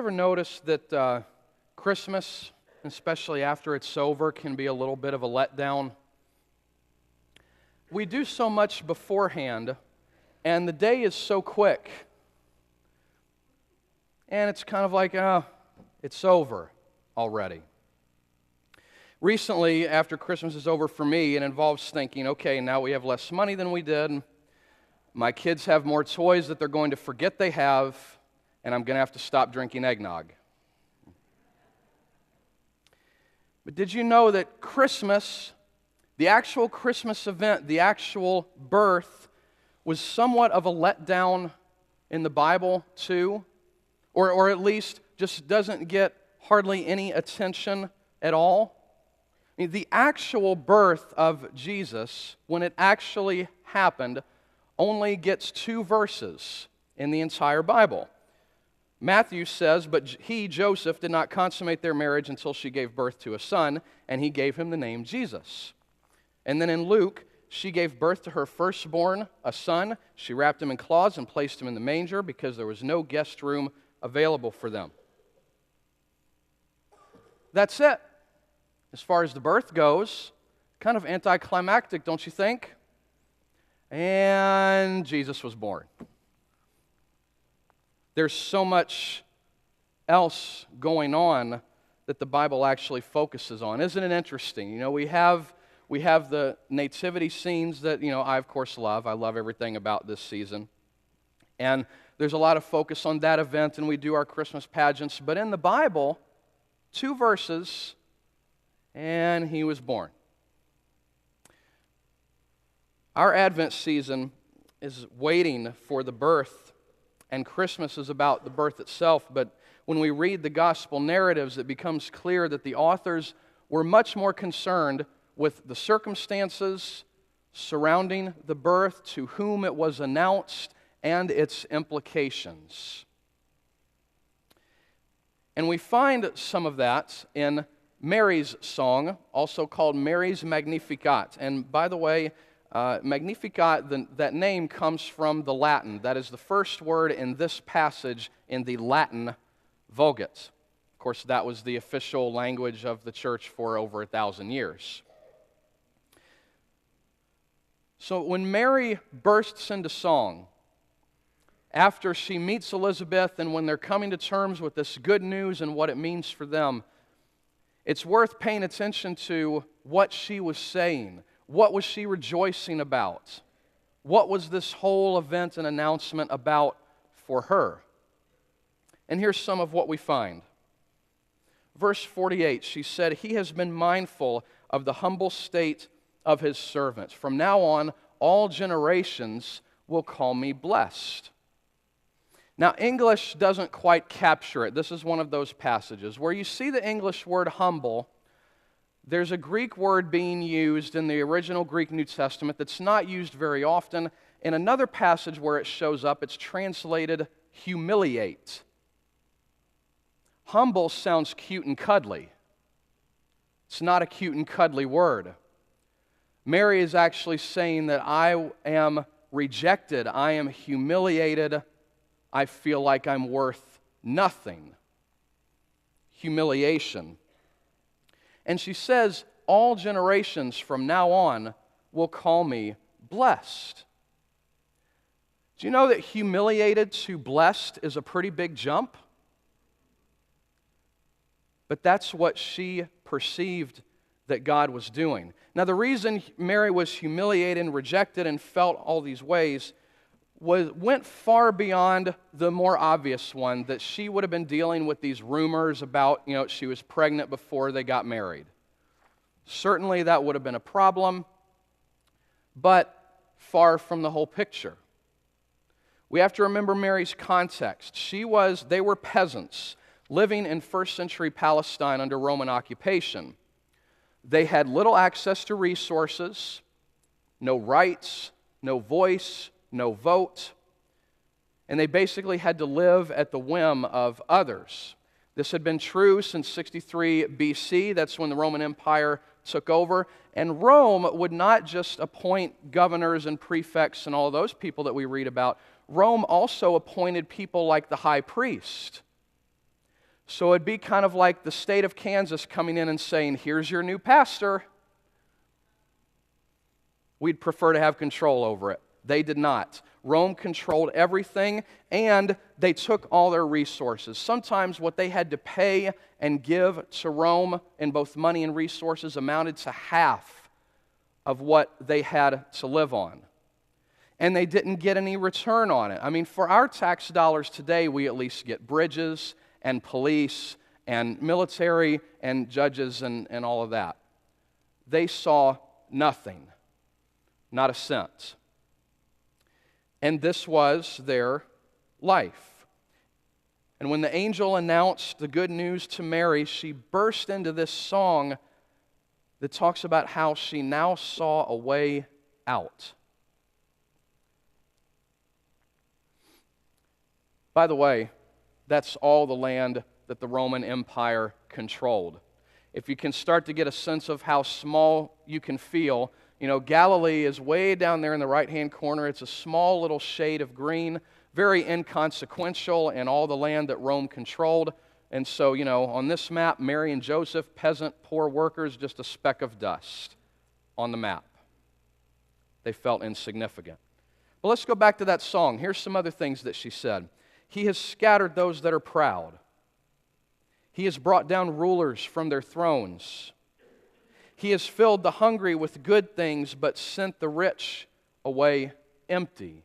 ever noticed that Christmas, especially after it's over, can be a little bit of a letdown? We do so much beforehand, and the day is so quick. And it's kind of like, it's over already. Recently, after Christmas is over for me, it involves thinking, okay, now we have less money than we did. My kids have more toys that they're going to forget they have, and I'm going to have to stop drinking eggnog. But did you know that Christmas, the actual Christmas event, the actual birth, was somewhat of a letdown in the Bible too? Or at least just doesn't get hardly any attention at all? I mean, the actual birth of Jesus, when it actually happened, only gets 2 verses in the entire Bible. Matthew says, but he, Joseph, did not consummate their marriage until she gave birth to a son, and he gave him the name Jesus. And then in Luke, she gave birth to her firstborn, a son. She wrapped him in cloths and placed him in the manger because there was no guest room available for them. That's it. As far as the birth goes, kind of anticlimactic, don't you think? And Jesus was born. There's so much else going on that the Bible actually focuses on. Isn't it interesting? You know, we have the nativity scenes that, I of course love. I love everything about this season. And there's a lot of focus on that event, and we do our Christmas pageants. But in the Bible, 2 verses, and he was born. Our Advent season is waiting for the birth, and Christmas is about the birth itself. But when we read the gospel narratives, it becomes clear that the authors were much more concerned with the circumstances surrounding the birth, to whom it was announced, and its implications. And we find some of that in Mary's song, also called Mary's Magnificat. And by the way, Magnificat, that name comes from the Latin. That is the first word in this passage in the Latin Vulgate. Of course, that was the official language of the church for over 1,000 years. So when Mary bursts into song, after she meets Elizabeth and when they're coming to terms with this good news and what it means for them, it's worth paying attention to what she was saying. What was she rejoicing about? What was this whole event and announcement about for her? And here's some of what we find. Verse 48, she said, "He has been mindful of the humble state of his servant. From now on, all generations will call me blessed." Now, English doesn't quite capture it. This is one of those passages where you see the English word humble. There's a Greek word being used in the original Greek New Testament that's not used very often. In another passage where it shows up, it's translated humiliate. Humble sounds cute and cuddly. It's not a cute and cuddly word. Mary is actually saying that I am rejected, I am humiliated, I feel like I'm worth nothing. Humiliation. And she says, all generations from now on will call me blessed. Do you know that humiliated to blessed is a pretty big jump? But that's what she perceived that God was doing. Now, the reason Mary was humiliated and rejected and felt all these ways went far beyond the more obvious one, that she would have been dealing with these rumors about, she was pregnant before they got married. Certainly that would have been a problem, but far from the whole picture. We have to remember Mary's context. They were peasants living in first century Palestine under Roman occupation. They had little access to resources, no rights, no voice, no vote, and they basically had to live at the whim of others. This had been true since 63 BC. That's when the Roman Empire took over. And Rome would not just appoint governors and prefects and all those people that we read about. Rome also appointed people like the high priest. So it'd be kind of like the state of Kansas coming in and saying, here's your new pastor. We'd prefer to have control over it. They did not. Rome controlled everything, and they took all their resources. Sometimes what they had to pay and give to Rome in both money and resources amounted to half of what they had to live on. And they didn't get any return on it. I mean, for our tax dollars today, we at least get bridges and police and military and judges and all of that. They saw nothing, not a cent. And this was their life. And when the angel announced the good news to Mary, she burst into this song that talks about how she now saw a way out. By the way, that's all the land that the Roman Empire controlled. If you can start to get a sense of how small you can feel, Galilee is way down there in the right-hand corner. It's a small little shade of green, very inconsequential in all the land that Rome controlled. And so, on this map, Mary and Joseph, peasant, poor workers, just a speck of dust on the map. They felt insignificant. But let's go back to that song. Here's some other things that she said. He has scattered those that are proud. He has brought down rulers from their thrones. He has filled the hungry with good things, but sent the rich away empty.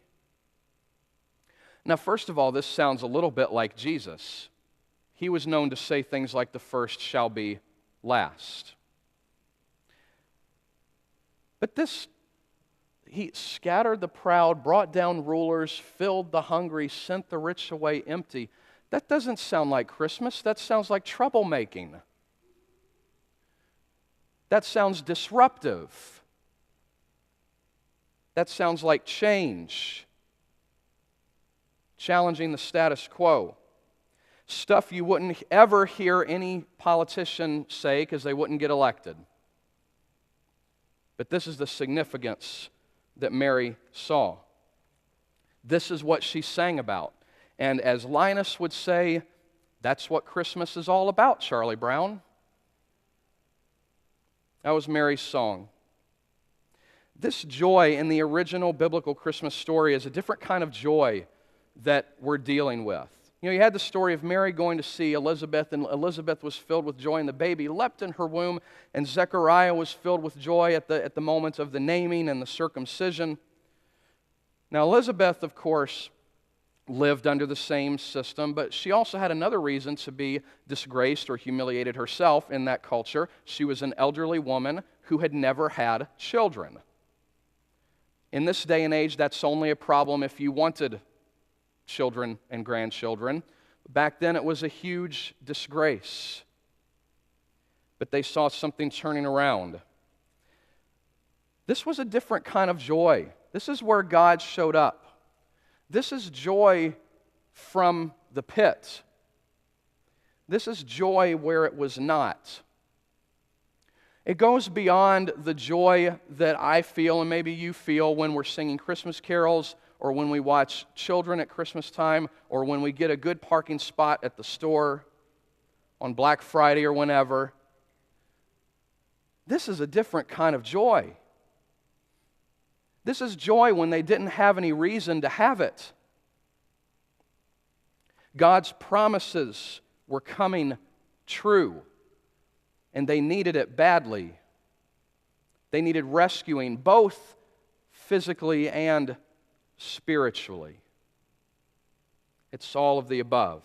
Now, first of all, this sounds a little bit like Jesus. He was known to say things like, the first shall be last. But he scattered the proud, brought down rulers, filled the hungry, sent the rich away empty. That doesn't sound like Christmas. That sounds like troublemaking. That sounds disruptive. That sounds like change. Challenging the status quo. Stuff you wouldn't ever hear any politician say because they wouldn't get elected. But this is the significance that Mary saw. This is what she sang about. And as Linus would say, that's what Christmas is all about, Charlie Brown. That was Mary's song. This joy in the original biblical Christmas story is a different kind of joy that we're dealing with. You had the story of Mary going to see Elizabeth, and Elizabeth was filled with joy, and the baby leapt in her womb, and Zechariah was filled with joy at the moment of the naming and the circumcision. Now, Elizabeth, of course, lived under the same system, but she also had another reason to be disgraced or humiliated herself in that culture. She was an elderly woman who had never had children. In this day and age, that's only a problem if you wanted children and grandchildren. Back then, it was a huge disgrace. But they saw something turning around. This was a different kind of joy. This is where God showed up. This is joy from the pit. This is joy where it was not. It goes beyond the joy that I feel and maybe you feel when we're singing Christmas carols, or when we watch children at Christmas time, or when we get a good parking spot at the store on Black Friday or whenever. This is a different kind of joy. This is joy when they didn't have any reason to have it. God's promises were coming true, and they needed it badly. They needed rescuing, both physically and spiritually. It's all of the above.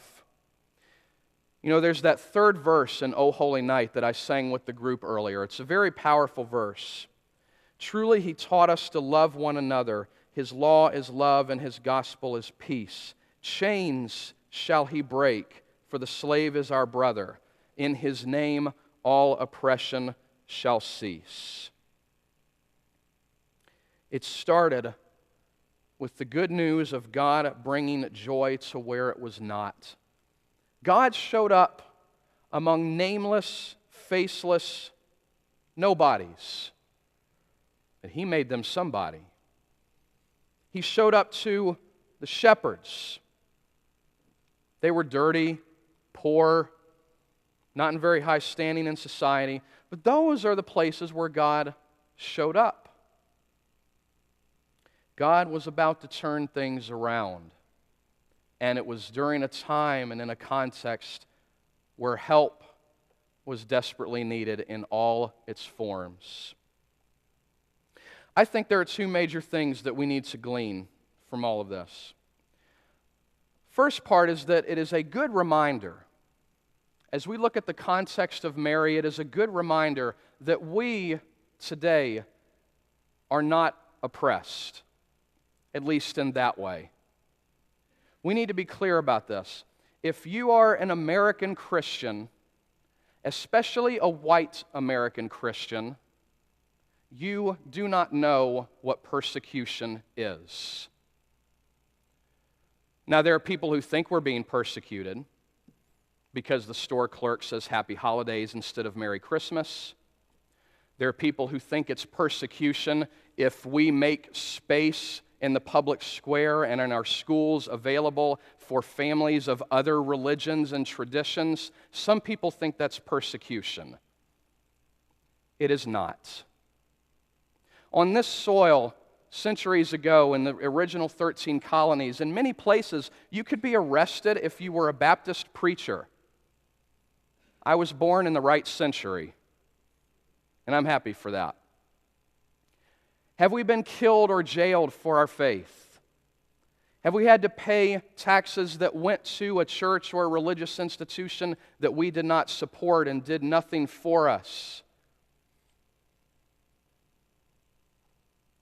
There's that third verse in O Holy Night that I sang with the group earlier. It's a very powerful verse. Truly, He taught us to love one another. His law is love, and His gospel is peace. Chains shall He break, for the slave is our brother. In His name all oppression shall cease. It started with the good news of God bringing joy to where it was not. God showed up among nameless, faceless nobodies, and He made them somebody. He showed up to the shepherds. They were dirty, poor, not in very high standing in society, but those are the places where God showed up. God was about to turn things around, and it was during a time and in a context where help was desperately needed in all its forms. I think there are two major things that we need to glean from all of this. First part is that it is a good reminder. As we look at the context of Mary, it is a good reminder that we today are not oppressed, at least in that way. We need to be clear about this. If you are an American Christian, especially a white American Christian, you do not know what persecution is. Now, there are people who think we're being persecuted because the store clerk says Happy Holidays instead of Merry Christmas. There are people who think it's persecution if we make space in the public square and in our schools available for families of other religions and traditions. Some people think that's persecution. It is not. On this soil, centuries ago in the original 13 colonies, in many places, you could be arrested if you were a Baptist preacher. I was born in the right century, and I'm happy for that. Have we been killed or jailed for our faith? Have we had to pay taxes that went to a church or a religious institution that we did not support and did nothing for us?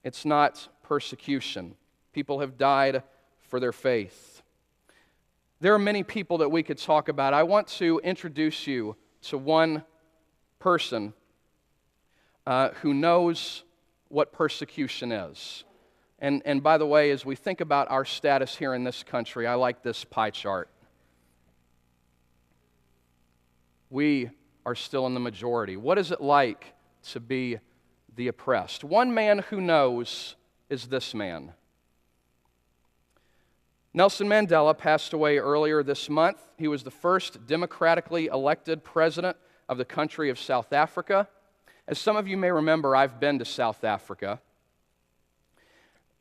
It's not persecution. People have died for their faith. There are many people that we could talk about. I want to introduce you to one person who knows what persecution is. And by the way, as we think about our status here in this country, I like this pie chart. We are still in the majority. What is it like to be the oppressed? One man who knows is this man. Nelson Mandela passed away earlier this month. He was the first democratically elected president of the country of South Africa. As some of you may remember, I've been to South Africa.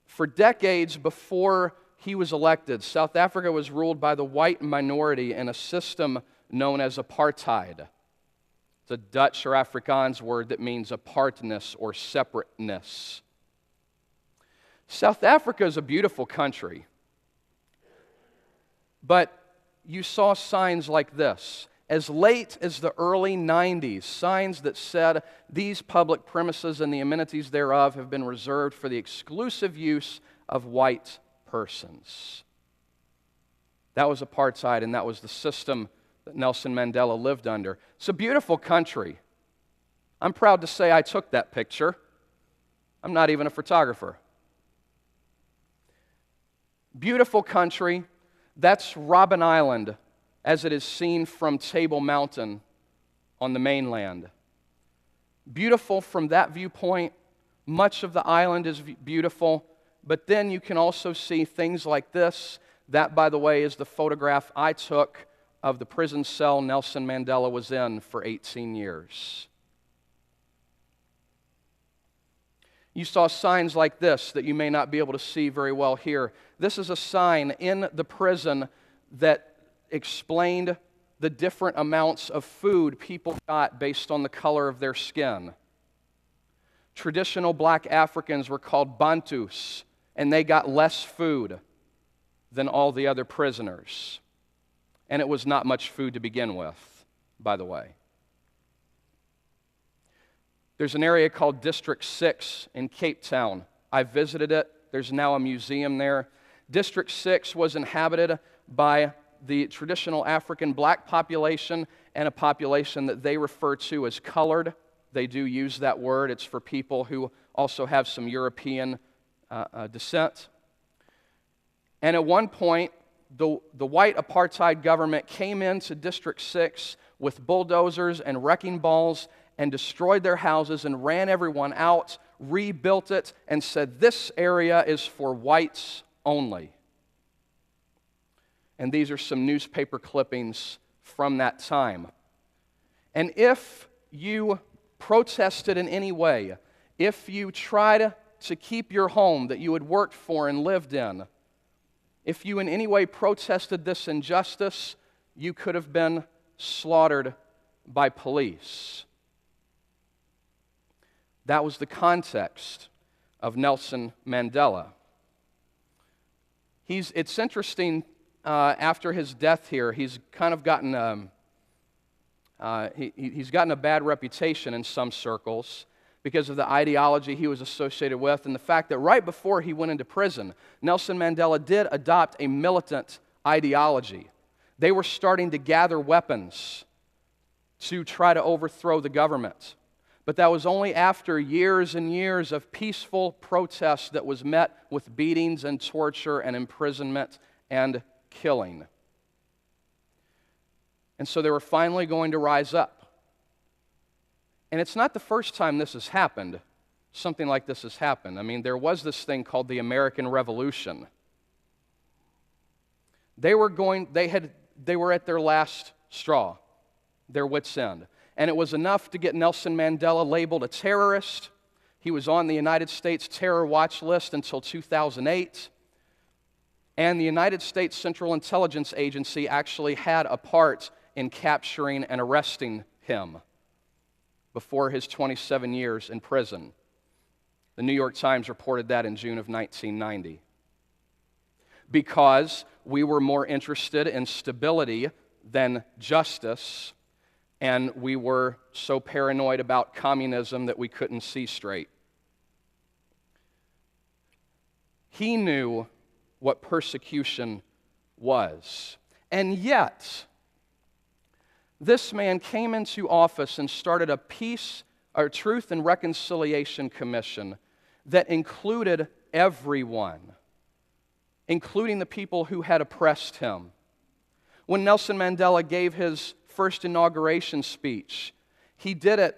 For decades before he was elected, South Africa was ruled by the white minority in a system known as apartheid. It's a Dutch or Afrikaans word that means apartness or separateness. South Africa is a beautiful country, but you saw signs like this. As late as the early 90s, signs that said these public premises and the amenities thereof have been reserved for the exclusive use of white persons. That was apartheid, and that was the system that Nelson Mandela lived under. It's a beautiful country. I'm proud to say I took that picture. I'm not even a photographer. Beautiful country. That's Robben Island, as it is seen from Table Mountain on the mainland. Beautiful from that viewpoint. Much of the island is beautiful, but then you can also see things like this. That, by the way, is the photograph I took of the prison cell Nelson Mandela was in for 18 years. You saw signs like this that you may not be able to see very well here. This is a sign in the prison that explained the different amounts of food people got based on the color of their skin. Traditional black Africans were called Bantus, and they got less food than all the other prisoners. And it was not much food to begin with, by the way. There's an area called District 6 in Cape Town. I visited it. There's now a museum there. District 6 was inhabited by the traditional African black population and a population that they refer to as colored. They do use that word. It's for people who also have some European descent. And at one point, the white apartheid government came into District 6 with bulldozers and wrecking balls and destroyed their houses and ran everyone out, rebuilt it, and said, this area is for whites only. And these are some newspaper clippings from that time. And if you protested in any way, if you tried to keep your home that you had worked for and lived in, if you in any way protested this injustice, you could have been slaughtered by police. That was the context of Nelson Mandela. It's interesting, after his death here, he's kind of gotten he's gotten a bad reputation in some circles because of the ideology he was associated with and the fact that right before he went into prison, Nelson Mandela did adopt a militant ideology. They were starting to gather weapons to try to overthrow the government. But that was only after years and years of peaceful protest that was met with beatings and torture and imprisonment and killing. And so they were finally going to rise up. And it's not the first time this has happened. Something like this has happened. I mean, there was this thing called the American Revolution. They were at their last straw, their wits' end. And it was enough to get Nelson Mandela labeled a terrorist. He was on the United States terror watch list until 2008. And the United States Central Intelligence Agency actually had a part in capturing and arresting him before his 27 years in prison. The New York Times reported that in June of 1990. Because we were more interested in stability than justice, and we were so paranoid about communism that we couldn't see straight. He knew what persecution was. And yet, this man came into office and started a Truth and Reconciliation Commission that included everyone, including the people who had oppressed him. When Nelson Mandela gave his first inauguration speech, he did it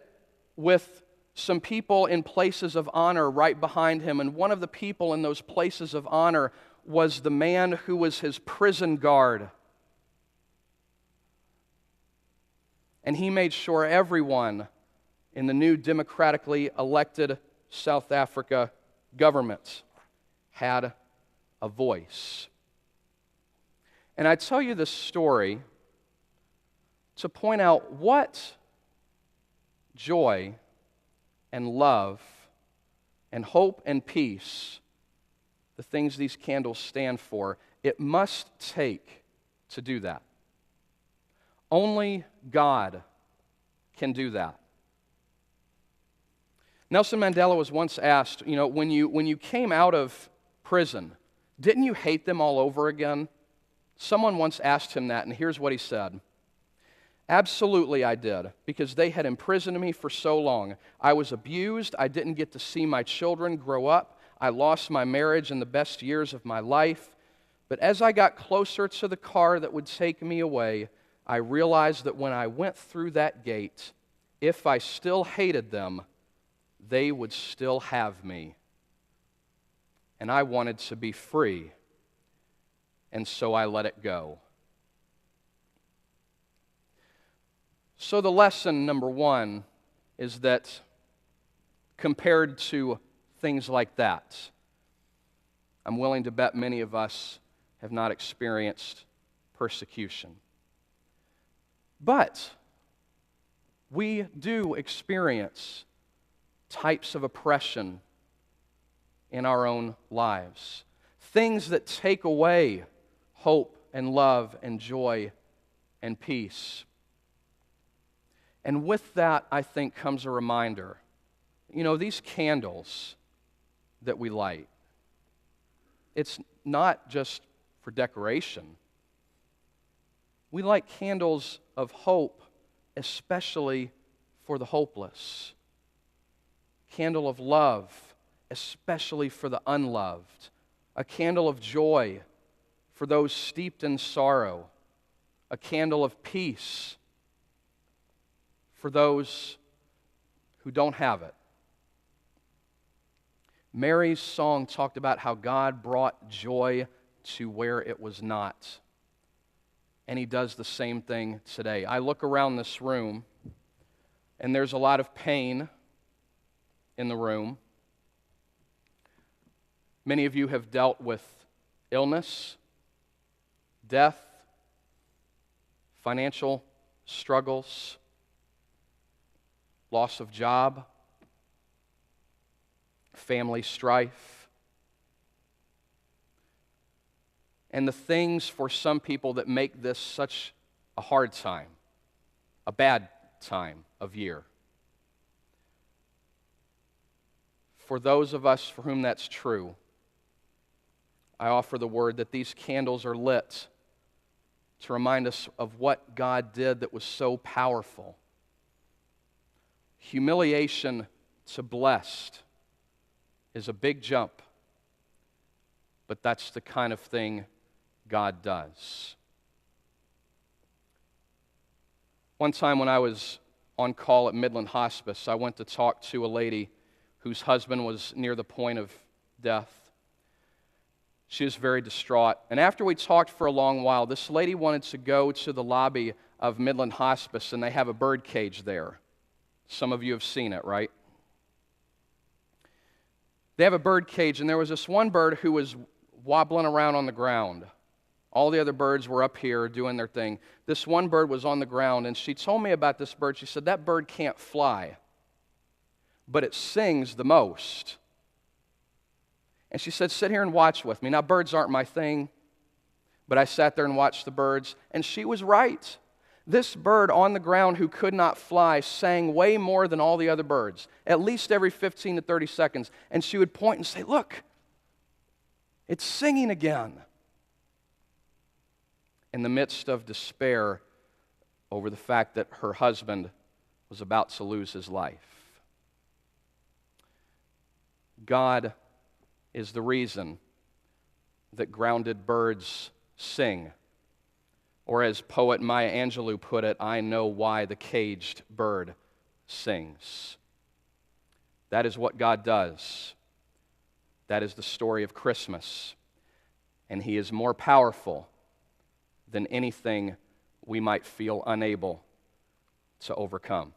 with some people in places of honor right behind him, and one of the people in those places of honor was the man who was his prison guard. And he made sure everyone in the new democratically elected South Africa government had a voice. And I tell you this story to point out what joy and love and hope and peace, the things these candles stand for, it must take to do that. Only God can do that. Nelson Mandela was once asked, when you came out of prison, didn't you hate them all over again? Someone once asked him that, and here's what he said. Absolutely I did, because they had imprisoned me for so long. I was abused. I didn't get to see my children grow up. I lost my marriage in the best years of my life. But as I got closer to the car that would take me away, I realized that when I went through that gate, if I still hated them, they would still have me. And I wanted to be free, and so I let it go. So the lesson, number one, is that compared to things like that, I'm willing to bet many of us have not experienced persecution. But we do experience types of oppression in our own lives. Things that take away hope and love and joy and peace. And with that, I think, comes a reminder. These candles that we light, it's not just for decoration. We light candles of hope, especially for the hopeless. Candle of love, especially for the unloved. A candle of joy for those steeped in sorrow. A candle of peace for those who don't have it. Mary's song talked about how God brought joy to where it was not. And He does the same thing today. I look around this room, and there's a lot of pain in the room. Many of you have dealt with illness, death, financial struggles, loss of job, family strife. And the things for some people that make this such a hard time, a bad time of year. For those of us for whom that's true, I offer the word that these candles are lit to remind us of what God did that was so powerful. Humiliation to blessed is a big jump, but that's the kind of thing God does. One time when I was on call at Midland Hospice, I went to talk to a lady whose husband was near the point of death. She was very distraught. And after we talked for a long while, this lady wanted to go to the lobby of Midland Hospice, and they have a bird cage there. Some of you have seen it, right? They have a bird cage, and there was this one bird who was wobbling around on the ground. All the other birds were up here doing their thing. This one bird was on the ground, and she told me about this bird. She said, that bird can't fly, but it sings the most. And she said, sit here and watch with me. Now, birds aren't my thing, but I sat there and watched the birds, and she was right. This bird on the ground who could not fly sang way more than all the other birds, at least every 15 to 30 seconds. And she would point and say, look, it's singing again. In the midst of despair over the fact that her husband was about to lose his life. God is the reason that grounded birds sing. Or as poet Maya Angelou put it, I know why the caged bird sings. That is what God does. That is the story of Christmas. And He is more powerful than anything we might feel unable to overcome.